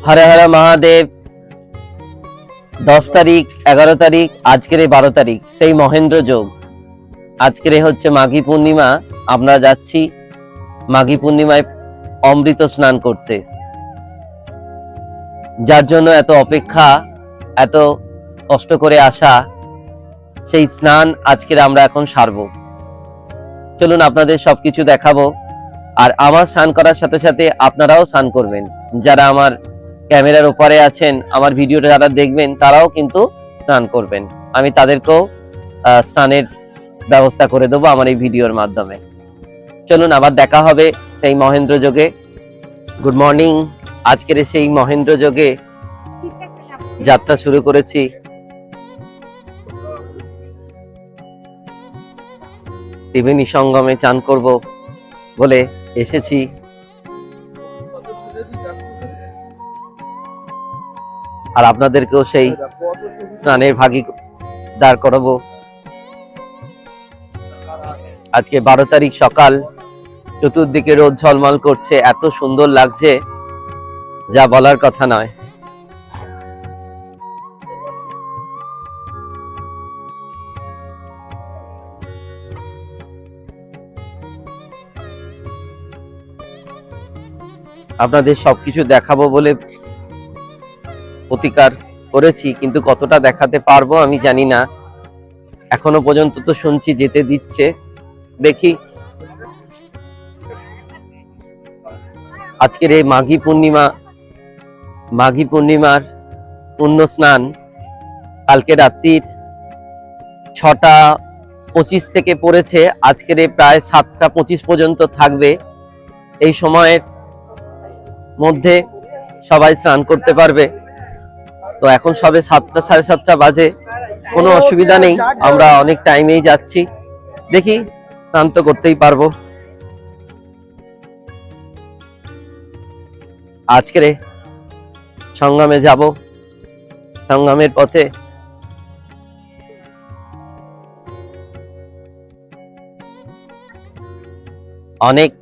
হর হর মহাদেব। 10 তারিখ, 11 তারিখ, আজকের 12 তারিখ, সেই মহেন্দ্র যোগ। আজকের হচ্ছে মাঘী পূর্ণিমা। আমরা যাচ্ছি মাঘী পূর্ণিমায় অমৃত স্নান করতে, যার জন্য এত অপেক্ষা, এত কষ্ট করে আসা। সেই স্নান আজকের আমরা এখন সারবো। চলুন আপনাদের সবকিছু দেখাবো। আর আমার স্নান করার সাথে সাথে আপনারাও স্নান করবেন। যারা আমার ক্যামেরার ওপারে আছেন, আমার ভিডিওটা যারা দেখবেন, তারাও কিন্তু স্নান করবেন। আমি তাদেরকেও স্নানের ব্যবস্থা করে দেবো আমার এই ভিডিওর মাধ্যমে। চলুন আবার দেখা হবে সেই মহেন্দ্র যোগে। Good morning. আজকের সেই মহেন্দ্র যোগে যাত্রা শুরু করেছি। ত্রিবেণী সঙ্গমে চান করব বলে এসেছি। আর আপনাদেরকেও সেই স্নানের ভাগী দাঁড় করাবো। আজকে 12 তারিখ সকাল, চতুর্দিকে রোদ ঝলমল করছে, এত সুন্দর লাগছে যা বলার কথা নয়। আপনাদের সবকিছু দেখাবো বলে প্রতিকার করেছি, কিন্তু কতটা দেখাতে পারবো আমি জানি না। এখনো পর্যন্ত তো শুনছি যেতে দিচ্ছে, দেখি। আজকের এই মাঘী পূর্ণিমার পুণ্য স্নান কালকে রাত্রির 6টা 25 থেকে পড়েছে। আজকের প্রায় 7টা 25 পর্যন্ত থাকবে। এই সময়ের মধ্যে সবাই স্নান করতে পারবে। তো এখন সবে 7টা 7:30 বাজে, কোনো অসুবিধা নেই। আমরা অনেক টাইমেই যাচ্ছি, দেখি স্নান তো করতেই পারবো। আজকের সঙ্গমে যাব। সঙ্গমের পথে অনেক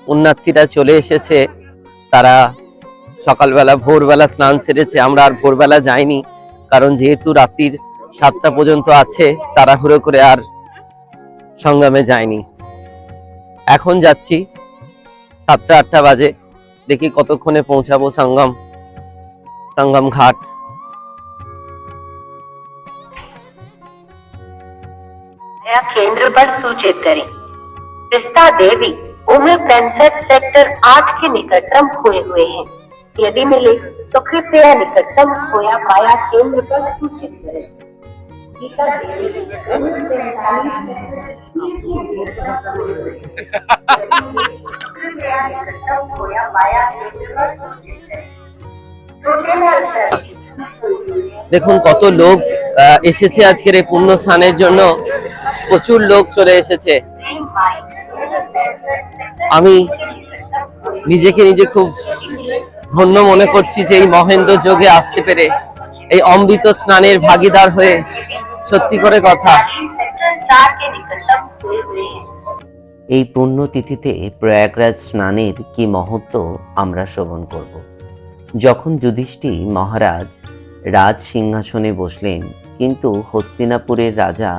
পুণ্যার্থীরা চলে এসেছে। তারা সকালবেলা ভোরবেলা স্নান সেরেছে। আমরা আর ভোরবেলা যাইনি, কারণ যেহেতু রাত্রির 7টা পর্যন্ত আছে, তাড়াহুড়ো করে আর সঙ্গমে যাইনি। এখন যাচ্ছি, 7টা 8টা বাজে। দেখি কতক্ষণে পৌঁছাবো সঙ্গম ঘাট। केंद्र पर सूचित करें। कृष्णा देवी उम्र 65 सेक्टर 8 के निकटतम खोए हुए हैं। यदि मिले तो कृपया निकटतम खोया पाया केंद्र पर सूचित करें। गीता देवी उम्र 45 कृपया निकटतम खोया पाया केंद्र पर सूचित करें। দেখুন কত লোক এসেছে আজকের এই পুণ্য স্নানের জন্য। প্রচুর লোক চলে এসেছে। আমি নিজেকে খুব ধন্য মনে করছি যে এই মহেন্দ্র যোগে আসতে পেরে, এই অমৃত স্নানের ভাগীদার হয়ে। সত্যি করে কথা, এই পুণ্যতিথিতে প্রয়াগরাজ স্নানের কি মহত্ব আমরা শ্রবণ করব। যখন যুধিষ্ঠির মহারাজ রাজ সিংহাসনে বসলেন, কিন্তু হস্তিনাপুরের রাজা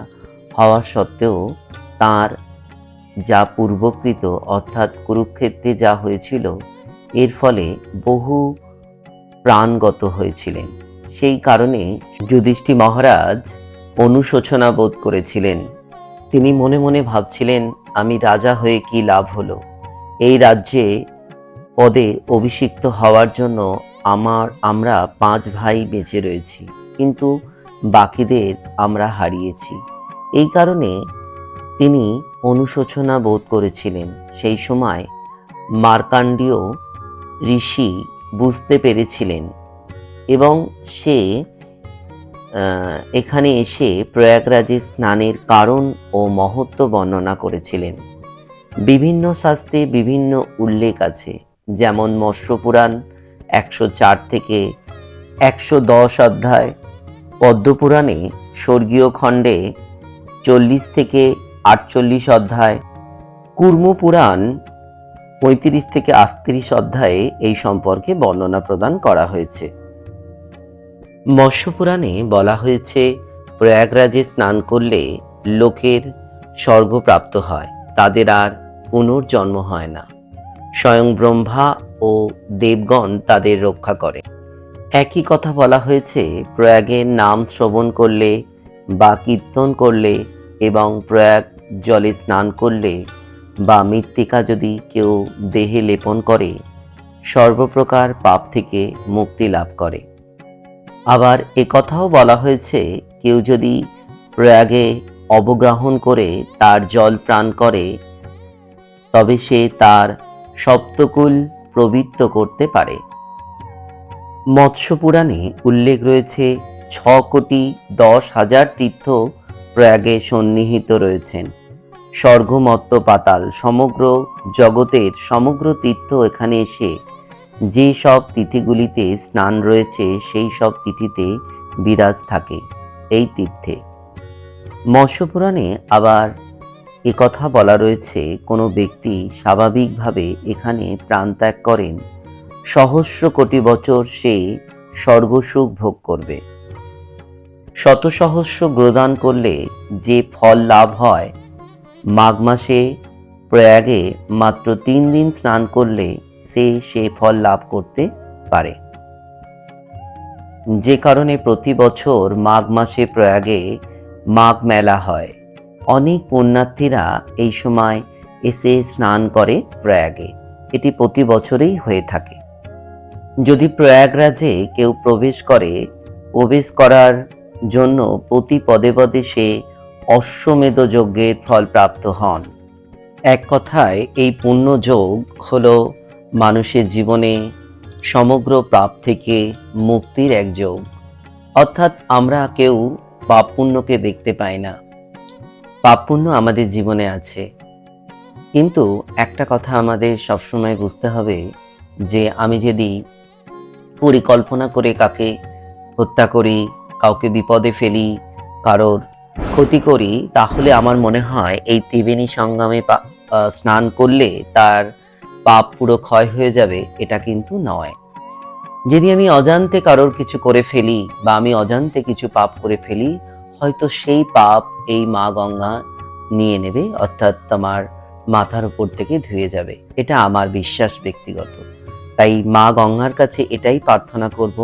হওয়া সত্ত্বেও তার যা পূর্বকৃত, অর্থাৎ কুরুক্ষেত্রে যা হয়েছিল, এর ফলে বহু প্রাণগত হয়েছিলেন। সেই কারণে যুধিষ্ঠির মহারাজ অনুশোচনা বোধ করেছিলেন। তিনি মনে মনে ভাবছিলেন, আমি রাজা হয়ে কি লাভ হলো? এই রাজ্যে পদে অভিষিক্ত হওয়ার জন্য আমরা 5 ভাই বেঁচে রয়েছি, কিন্তু বাকিদের আমরা হারিয়েছি। এই কারণে তিনি অনুশোচনা বোধ করেছিলেন। সেই সময় মার্কাণ্ডীয় ঋষি বুঝতে পেরেছিলেন এবং সে এখানে এসে প্রয়াগরাজে স্নানের কারণ ও মহত্ব বর্ণনা করেছিলেন। বিভিন্ন শাস্ত্রে বিভিন্ন উল্লেখ আছে, যেমন মৎস্যপুরাণ 104 থেকে 110 অধ্যায়, পদ্মপুরাণে স্বর্গীয় খণ্ডে 40 থেকে 48 অধ্যায়, কুর্মপুরাণ 35 থেকে 38 অধ্যায়ে এই সম্পর্কে বর্ণনা প্রদান করা হয়েছে। মৎস্য পুরাণে বলা হয়েছে প্রয়াগরাজে স্নান করলে লোকের স্বর্গপ্রাপ্ত হয়, তাদের আর পুনর্জন্ম হয় না। স্বয়ং ব্রহ্মা ও দেবগণ তাদের রক্ষা করে। একই কথা বলা হয়েছে প্রয়াগের নাম শ্রবণ করলে বা কীর্তন করলে এবং প্রয়াগ জলে স্নান করলে বা মৃত্তিকা যদি কেউ দেহে লেপন করে সর্বপ্রকার পাপ থেকে মুক্তি লাভ করে। আবার একথাও বলা হয়েছে কেউ যদি প্রয়াগে অবগ্রহণ করে তার জল পান করে তবে সে তার সপ্তকুল প্রবৃত্ত করতে পারে। মৎস্য পুরাণে উল্লেখ রয়েছে 6,10,000 তীর্থ প্রয়াগে সন্নিহিত রয়েছেন। স্বর্গ মর্ত্য পাতাল সমগ্র জগতের সমগ্র তীর্থ এখানে এসে যে সব তিথিগুলিতে স্নান রয়েছে সেই সব তিথিতে বিরাজ থাকে এই তীর্থে। মৎস্য পুরাণে আবার একথা বলা রয়েছে কোনো ব্যক্তি স্বাভাবিকভাবে এখানে প্রাণত্যাগ করেন সহস্র কোটি বছর সে স্বর্গসুখ ভোগ করবে। শত সহস্র গ্রদান করলে যে ফল লাভ হয়, মাঘ মাসে প্রয়াগে মাত্র 3 দিন স্নান করলে সে ফল লাভ করতে পারে। যে কারণে প্রতি বছর মাঘ মাসে প্রয়াগে মাঘ মেলা হয়। অনেক পুণ্যার্থীরা এই সময় এসে স্নান করে প্রয়াগে। এটি প্রতি বছরেই হয়ে থাকে। যদি প্রয়াগরাজে কেউ প্রবেশ করার জন্য প্রতি পদে পদে সে অশ্বমেধ যজ্ঞের ফল প্রাপ্ত হন। এক কথায় এই পুণ্য যোগ হলো মানুষের জীবনে সমগ্র পাপ থেকে মুক্তির এক যোগ। অর্থাৎ আমরা কেউ পাপ পুণ্যকে দেখতে পাই না, পাপ পুণ্য আমাদের জীবনে আছে। কিন্তু একটা কথা আমাদের সবসময় বুঝতে হবে যে আমি যদি পরিকল্পনা করে কাকে হত্যা করি, কাউকে বিপদে ফেলি, কারোর ক্ষতি করি, তাহলে আমার মনে হয় এই ত্রিবেণী সঙ্গমে স্নান করলে তার পাপ পুরো ক্ষয় হয়ে যাবে, এটা কিন্তু নয়। যদি আমি অজান্তে কারোর কিছু করে ফেলি বা আমি অজান্তে কিছু পাপ করে ফেলি, হয়তো সেই পাপ এই মা গঙ্গা নিয়ে নেবে, অর্থাৎ তোমার মাথার উপর থেকে ধুয়ে যাবে। এটা আমার বিশ্বাস ব্যক্তিগত। তাই মা গঙ্গার কাছে এটাই প্রার্থনা করব,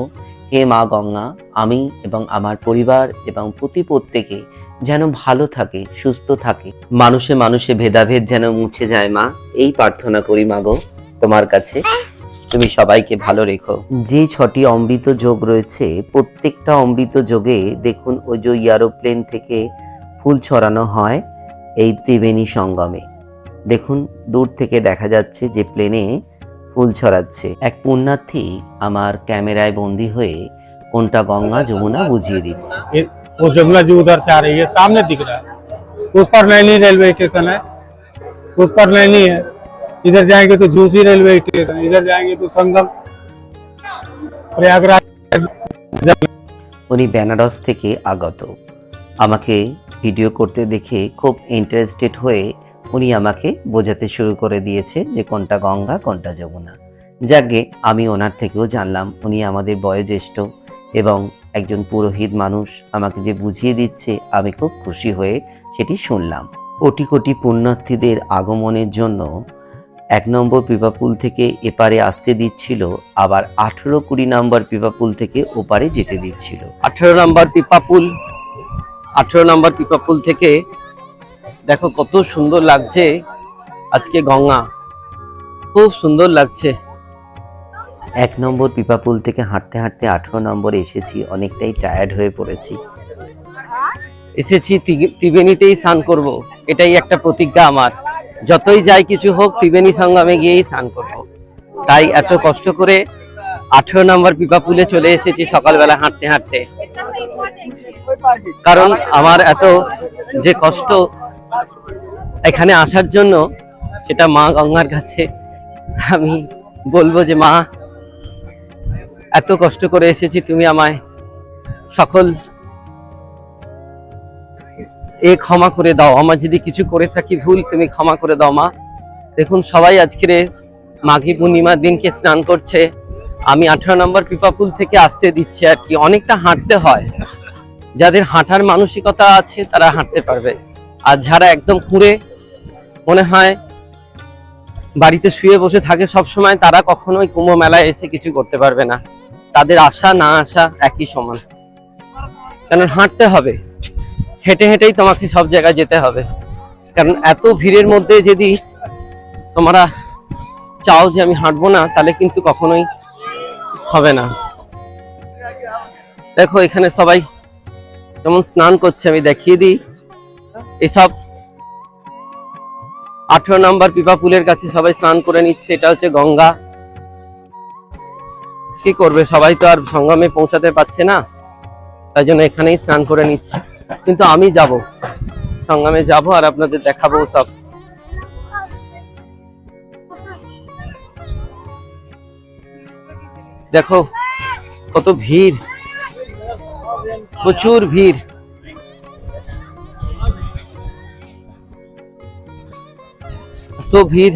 হে মা গঙ্গা, আমি এবং আমার পরিবার এবং প্রত্যেকে যেন ভালো থাকে, সুস্থ থাকে, মানুষে মানুষে ভেদাভেদ যেন মুছে যায়। মা, এই প্রার্থনা করি মাগো তোমার কাছে, তুমি সবাইকে ভালো রেখো। যে 6টি অমৃত যোগ রয়েছে, প্রত্যেকটা অমৃত যোগে দেখুন ওই যে এরোপ্লেন থেকে ফুল ছড়ানো হয় এই ত্রিবেণী সঙ্গমে। দেখুন দূর থেকে দেখা যাচ্ছে যে প্লেনে ফুল ছড়াচ্ছে। এক পুণ্যার্থী আমার ক্যামেরায় বন্দী হয়ে কোনটা गंगा যমুনা বুঝিয়ে দিচ্ছে। वो जमुना जी उधर से आ रही है, सामने दिख रहा है। उस पर नैनी रेलवे स्टेशन है, उस पर नैनी है। इधर जाएंगे तो झूसी रेलवे स्टेशन, इधर जाएंगे तो संगम प्रयागराज। উনি বেনারস থেকে আগত। আমাকে ভিডিও করতে দেখে খুব ইন্টারেস্টেড হয়ে উনি আমাকে বোঝাতে শুরু করে দিয়েছে যে কোনটা গঙ্গা কোনটা যমুনা। যাকে আমি ওনার থেকেও জানলাম, উনি আমাদের বয়োজ্যেষ্ঠ এবং একজন পুরোহিত মানুষ, আমাকে যে বুঝিয়ে দিচ্ছে আমি খুব খুশি হয়ে সেটি শুনলাম। কোটি কোটি পুণ্যার্থীদের আগমনের জন্য 1 নম্বর পিপাপুল থেকে এপারে আসতে দিচ্ছিল, আবার 18-20 নম্বর পিপাপুল থেকে ওপারে যেতে দিচ্ছিল। 18 নম্বর পিপাপুল থেকে দেখো কত সুন্দর লাগছে আজকে গঙ্গা, খুব সুন্দর লাগছে। 1 নম্বর পিপাপুল থেকে হাঁটতে হাঁটতে 18 নম্বরে এসেছি, অনেকটাই টায়ার্ড হয়ে পড়েছি। এসেছি ত্রিবেণীতেই স্নান করব, এটাই একটা প্রতিজ্ঞা আমার। যতই যাই কিছু হোক ত্রিবেণী সঙ্গমে গিয়েই স্নান করব। তাই এত কষ্ট করে 18 নম্বর পিপাপুলে চলে এসেছি সকালবেলা হাঁটতে হাঁটতে। কারণ আমার এত যে কষ্ট এখানে আসার জন্য, সেটা মা গঙ্গার কাছে আমি বলবো যে মা, এত কষ্ট করে এসেছি, তুমি আমায় সকল ক্ষমা করে দাও। আমার যদি কিছু করে থাকি ভুল, তুমি ক্ষমা করে দাও মা। দেখুন সবাই আজকের মাঘী পূর্ণিমার দিনকে স্নান করছে। আমি 18 নম্বর পিপাপুল থেকে আসতে দিচ্ছি আর কি। অনেকটা হাঁটতে হয়, যাদের হাঁটার মানসিকতা আছে তারা হাঁটতে পারবে, আর যারা একদম খুঁড়ে মনে হয় বাড়িতে শুয়ে বসে থাকে সব সময়, তারা কখনোই কুম্ভ মেলায় এসে কিছু করতে পারবে না। তাদের আসা না আসা একই সমান, কারণ হাঁটতে হবে, হেঁটে হেঁটেই তোমাকে সব জায়গায় যেতে হবে। কারণ এত ভিড়ের মধ্যে যদি তোমরা চাও যে আমি হাঁটবো না, তাহলে কিন্তু কখনোই হবে না। দেখো এখানে সবাই যেমন স্নান করছে, আমি দেখিয়ে দিই। এসব 18 নম্বর পিপাপুলের কাছে সবাই স্নান করে নিচ্ছে। এটা হচ্ছে গঙ্গা। কি করবে, সবাই তো আর সঙ্গমে পৌঁছাতে পারছে না, তাই জন্য এখানেই স্নান করে নিচ্ছে। কিন্তু আমি যাব, সঙ্গমে যাব আর আপনাদের দেখাবো সব। দেখো কত ভিড়, প্রচুর ভিড়। তো ভিড়,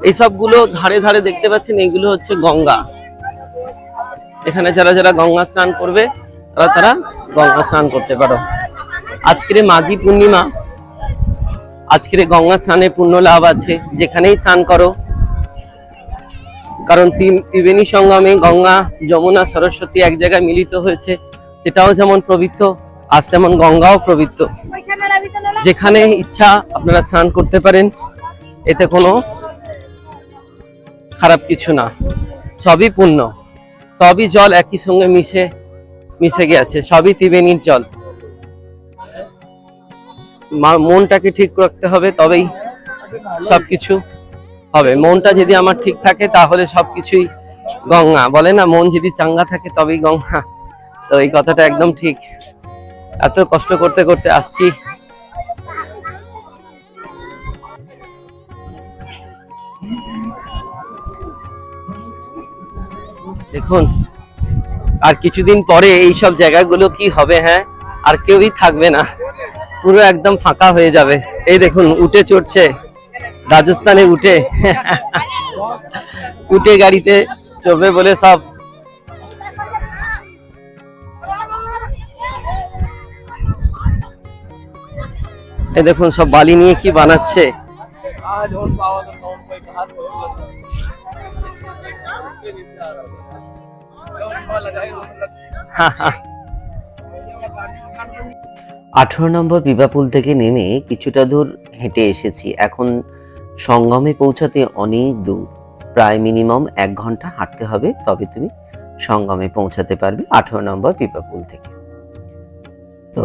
এইসব গুলো ধারে ধারে দেখতে পাচ্ছেন, এইগুলো হচ্ছে গঙ্গা। এখানে যারা যারা গঙ্গা স্নান করবে তারা গঙ্গা স্নান করতে পারো। আজকের মাঘী পূর্ণিমা, আজকের গঙ্গা স্নানে পুণ্য লাভ আছে যেখানেই স্নান করো। কারণ ত্রিবেণী সঙ্গমে গঙ্গা, যমুনা, সরস্বতী এক জায়গায় মিলিত হয়েছে, সেটাও যেমন পবিত্র, আর তেমন গঙ্গাও পবিত্র। যেখানে ইচ্ছা আপনারা স্নান করতে পারেন, এতে কোনো খারাপ কিছু না, সবই পুণ্য, সবই জল একই সঙ্গে মিশে গেছে, সবই ত্রিবেণীর জল। মনটাকে ঠিক রাখতে হবে, তবেই সবকিছু হবে। মনটা যদি আমার ঠিক থাকে তাহলে সবকিছুই গঙ্গা। বলে না, মন যদি চাঙ্গা থাকে তবেই গঙ্গা। তো এই কথাটা একদম ঠিক। এত কষ্ট করতে করতে আসছি, দেখুন আর কিছুদিন পরে এইসব জায়গাগুলো কি হবে, হ্যাঁ, আর কেউই থাকবে না, পুরো একদম ফাঁকা হয়ে যাবে। এই দেখুন উটে চড়ছে, রাজস্থানে উটে উটে গাড়িতে চড়বে বলে সব। এই দেখুন সব বালি নিয়ে কি বানাচ্ছে। হ্যাঁ 18 নম্বর পিপাপুল থেকে নেমে কিছুটা দূর হেঁটে এসেছি। এখন সঙ্গমে পৌঁছাতে অনেক দূর, প্রায় মিনিমাম 1 ঘন্টা হাঁটতে হবে, তবে তুমি সঙ্গমে পৌঁছাতে পারবে 18 নম্বর পিপাপুল থেকে। তো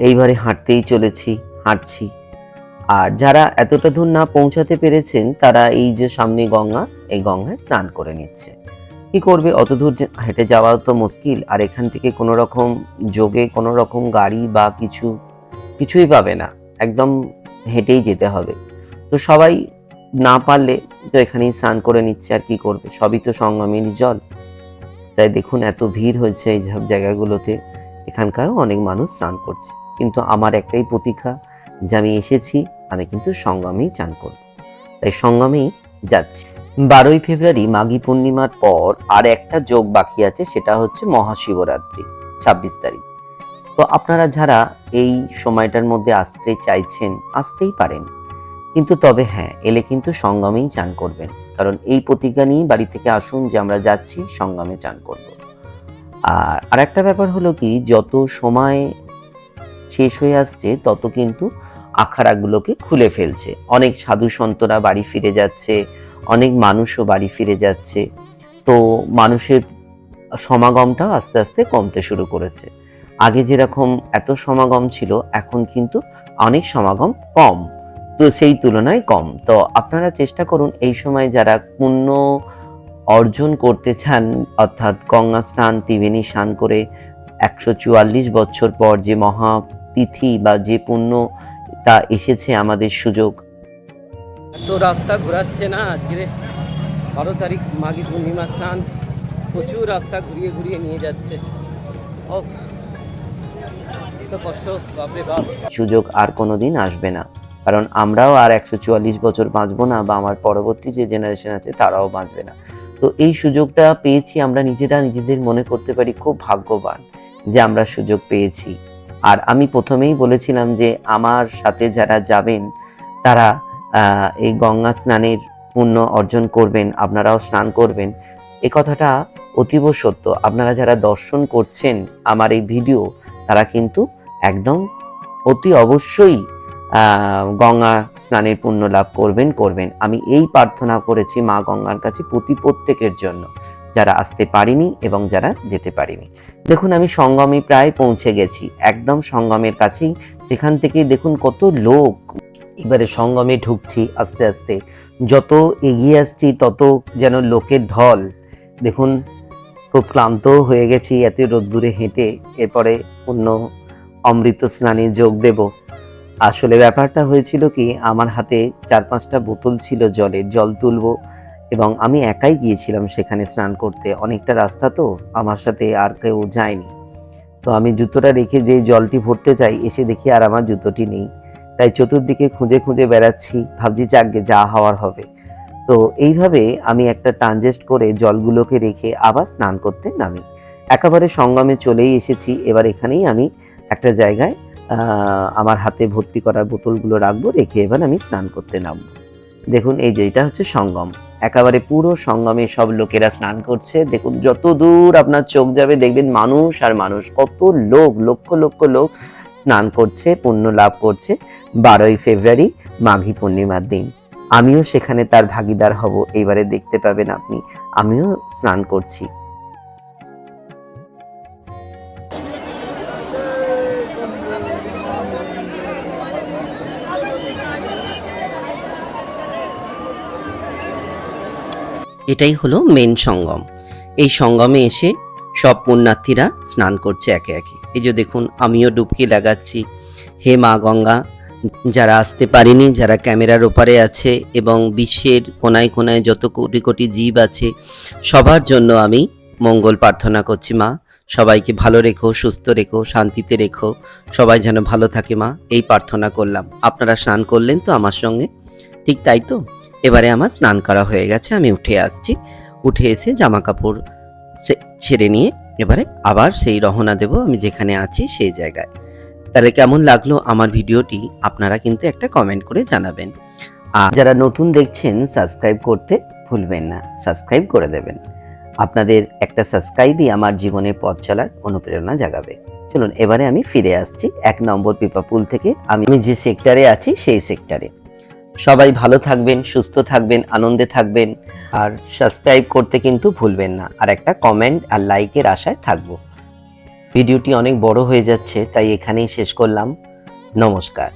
এইবারে হাঁটতেই চলেছি, হাঁটছি। আর যারা এতটা দূর না পৌঁছাতে পেরেছেন, তারা এই যে সামনে গঙ্গা, এই গঙ্গায় স্নান করে নিচ্ছে। কি করবে, অত দূর হেঁটে যাওয়া তো মুশকিল, আর এখান থেকে কোনো রকম যোগে কোনো রকম গাড়ি বা কিছুই পাবে না, একদম হেঁটেই যেতে হবে। তো সবাই না পারলে তো এখানেই স্নান করে নিচ্ছে, আর কি করবে, সবই তো সঙ্গমেরই জল। তাই দেখুন এত ভিড় হয়েছে এই সব জায়গাগুলোতে, এখানকারও অনেক মানুষ স্নান করছে। কিন্তু আমার একটাই প্রতীক্ষা যে আমি এসেছি, আমি কিন্তু সঙ্গমেই চান করব, তাই সঙ্গমেই যাচ্ছি। 12ই ফেব্রুয়ারি মাঘী পূর্ণিমার পর আর একটা যোগ বাকি আছে, সেটা হচ্ছে মহাশিবরাত্রি 26 তারিখ। তো আপনারা যারা এই সময়টার মধ্যে আসতে চাইছেন, আসতেই পারেন, কিন্তু তবে হ্যাঁ, এলে কিন্তু সঙ্গমেই চান করবেন। কারণ এই প্রতিজ্ঞা নিয়ে বাড়ি থেকে আসুন যে আমরা যাচ্ছি সঙ্গমে চান করব। আর আরেকটা ব্যাপার হলো কি, যত সময় শেষ হয়ে আসছে তত কিন্তু আখাড়াগুলোকে খুলে ফেলছে, অনেক সাধু সন্তরা বাড়ি ফিরে যাচ্ছে, অনেক মানুষও বাড়ি ফিরে যাচ্ছে। তো মানুষের সমাগমটা আস্তে আস্তে কমতে শুরু করেছে। আগে যেরকম এত সমাগম ছিল, এখন কিন্তু অনেক সমাগম কম, তো সেই তুলনায় কম। তো আপনারা চেষ্টা করুন এই সময় যারা পুণ্য অর্জন করতে চান, অর্থাৎ গঙ্গা স্নান, ত্রিবেণী স্নান করে 144 বছর পর যে মহাতিথি বা যে পুণ্য তা এসেছে আমাদের সুযোগ। তো রাস্তা ঘোরাচ্ছে না আজকে 12 তারিখ মাঘী পূর্ণিমা স্নান, প্রচুর রাস্তা ঘুরিয়ে ঘুরিয়ে নিয়ে যাচ্ছে। কষ্ট, বাপরে বাপ। সুযোগ আর কোনোদিন আসবে না। কারণ আমরাও আর 144 বছর বাঁচবো না, বা আমার পরবর্তী যে জেনারেশন আছে তারাও বাঁচবে না। তো এই সুযোগটা পেয়েছি, আমরা নিজেরা নিজেদের মনে করতে পারি খুব ভাগ্যবান যে আমরা সুযোগ পেয়েছি। আর আমি প্রথমেই বলেছিলাম যে আমার সাথে যারা যাবেন তারা এই গঙ্গা স্নানের পুণ্য অর্জন করবেন, আপনারাও স্নান করবেন। এ কথাটা অতীব সত্য। আপনারা যারা দর্শন করছেন আমার এই ভিডিও, তারা কিন্তু একদম অতি অবশ্যই গঙ্গা স্নানের পুণ্য লাভ করবেন। আমি এই প্রার্থনা করেছি মা গঙ্গার কাছে প্রত্যেকের জন্য, যারা আসতে পারিনি এবং যারা যেতে পারিনি। দেখুন আমি সঙ্গমে প্রায় পৌঁছে গেছি, একদম সঙ্গমের কাছেই। সেখান থেকে দেখুন কত লোক। এবারে সঙ্গমে ঢুকছি আস্তে আস্তে, যত এগিয়ে আসছি তত যেন লোকের ঢল। দেখুন খুব ক্লান্ত হয়ে গেছি এত রোদ্দুরে হেঁটে। এরপরে অন্য অমৃত স্নানে যোগ দেব। আসলে ব্যাপারটা হয়েছিল কি, আমার হাতে 4-5টা বোতল ছিল জলের, জল তুলবো, এবং আমি একাই গিয়েছিলাম সেখানে স্নান করতে। অনেকটা রাস্তা তো, আমার সাথে আর কেউ যায়নি। তো আমি জুতোটা রেখে যে জলটি ভরতে চাই, এসে দেখি আর আমার জুতোটি নেই। তাই চতুর্দিকে খুঁজে বেড়াচ্ছি, ভাবছি যাকগে যা হওয়ার হবে। তো এইভাবে আমি একটা ট্রানজেস্ট করে জলগুলোকে রেখে আবার স্নান করতে নামি। একেবারে সঙ্গমে চলেই এসেছি। এবার এখানেই আমি একটা জায়গায় আমার হাতে ভর্তি করা বোতলগুলো রাখবো, রেখে এবার আমি স্নান করতে নামবো। দেখুন এই যে এটা হচ্ছে সঙ্গম, একেবারে পুরো সঙ্গমে সব লোকেরা স্নান করছে। দেখুন যত দূর আপনার চোখ যাবে দেখবেন মানুষ আর মানুষ, কত লোক, লক্ষ লোক স্নান করছে, পুণ্য লাভ করছে 12ই ফেব্রুয়ারি মাঘী পূর্ণিমার দিন। আমিও সেখানে তার ভাগীদার হব। এইবারে দেখতে পাবেন আপনি, আমিও স্নান করছি। এটাই হলো মেন সঙ্গম। এই সঙ্গমে এসে সব পুণ্যার্থীরা স্নান করছে একে একে। এই যে দেখুন আমিও ডুবকি লাগাচ্ছি। হে মা গঙ্গা, যারা আসতে পারেনি, যারা ক্যামেরার ওপারে আছে এবং বিশ্বের কোনায় কোনায় যত কোটি জীব আছে, সবার জন্য আমি মঙ্গল প্রার্থনা করছি। মা সবাইকে ভালো রেখো, সুস্থ রেখো, শান্তিতে রেখো, সবাই যেন ভালো থাকে মা, এই প্রার্থনা করলাম। আপনারা স্নান করলেন তো আমার সঙ্গে? ঠিক তাই তো। এবারে আমার স্নান করা হয়ে গেছে, আমি উঠে আসছি। উঠে এসে জামা কাপড় ছেড়ে নিয়ে এবারে আবার সেই রওনা দেব আমি যেখানে আছি সেই জায়গায়। তাহলে কেমন লাগলো আমার ভিডিওটি আপনারা কিন্তু একটা কমেন্ট করে জানাবেন। আর যারা নতুন দেখছেন সাবস্ক্রাইব করতে ভুলবেন না, সাবস্ক্রাইব করে দেবেন। আপনাদের একটা সাবস্ক্রাইবই আমার জীবনে পথ চলার অনুপ্রেরণা জাগাবে। চলুন এবারে আমি ফিরে আসছি 1 নম্বর পিপাপুল থেকে। আমি যে সেক্টরে আছি সেই সেক্টরে। সবাই ভালো থাকবেন, সুস্থ থাকবেন, আনন্দে থাকবেন, আর সাবস্ক্রাইব করতে কিন্তু ভুলবেন না। আর একটা কমেন্ট আর লাইকের আশায় থাকবো। ভিডিওটি অনেক বড় হয়ে যাচ্ছে, তাই এখানেই শেষ করলাম। নমস্কার।